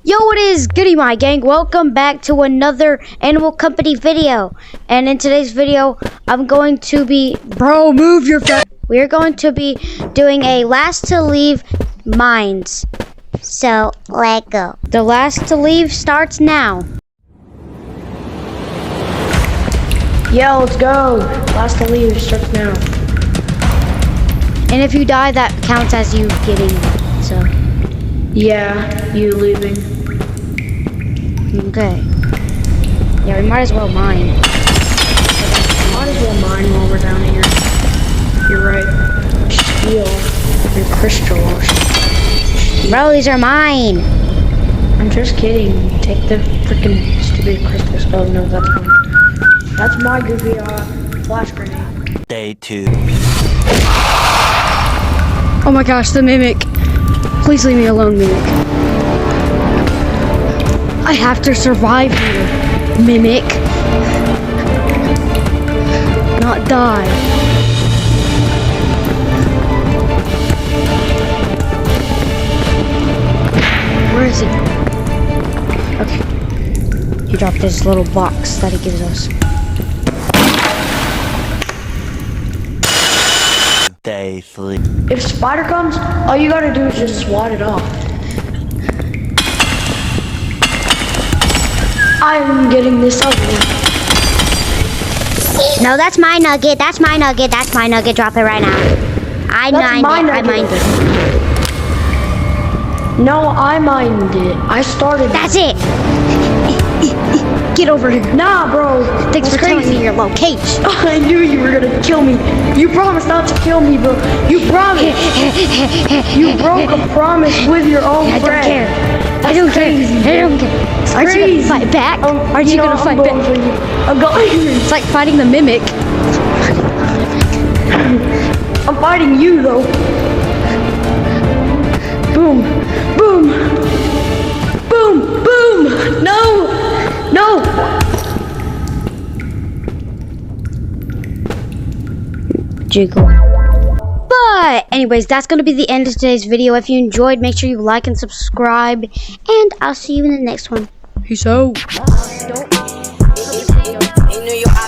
Yo, what is goody, my gang? Welcome back to another Animal Company video. And in today's video, I'm going to be... Bro, move your... We're going to be doing a last to leave mines. So, let go. The last to leave starts now. Yeah, let's go. Last to leave starts now. And if you die, that counts as you getting it, so... Yeah, you leaving. Okay. Yeah, we might as well mine. Might as well mine while we're down here. You're right. Steal your crystals. Bro, these are mine. I'm just kidding. Take the freaking stupid crystals. Oh no, that's mine. That's my goofy flash grenade. Day 2. Oh my gosh, the mimic. Please leave me alone, mimic. I have to survive here, mimic. Not die. Where is he? Okay. He dropped this little box that he gives us. Day 3. If spider comes, all you gotta do is just swat it off. I'm getting this ugly. No, that's my nugget. That's my nugget. That's my nugget. Drop it right now. I mined it. No, I mined it. I started. That's it. Get over here. Nah, bro. Thanks for telling me your location. I knew you were gonna kill me. You promised not to kill me, bro. You promised. You broke a promise with your own I friend. don't care. I don't care. I don't care. Aren't you gonna fight back? Aren't you gonna fight back? I'm going. It's like fighting the mimic. I'm fighting you though. Boom, boom, boom, boom. No, no. Jiggle. But anyways, that's going to be the end of today's video. If you enjoyed, make sure you like and subscribe, and I'll see you in the next one. Peace out. In New York,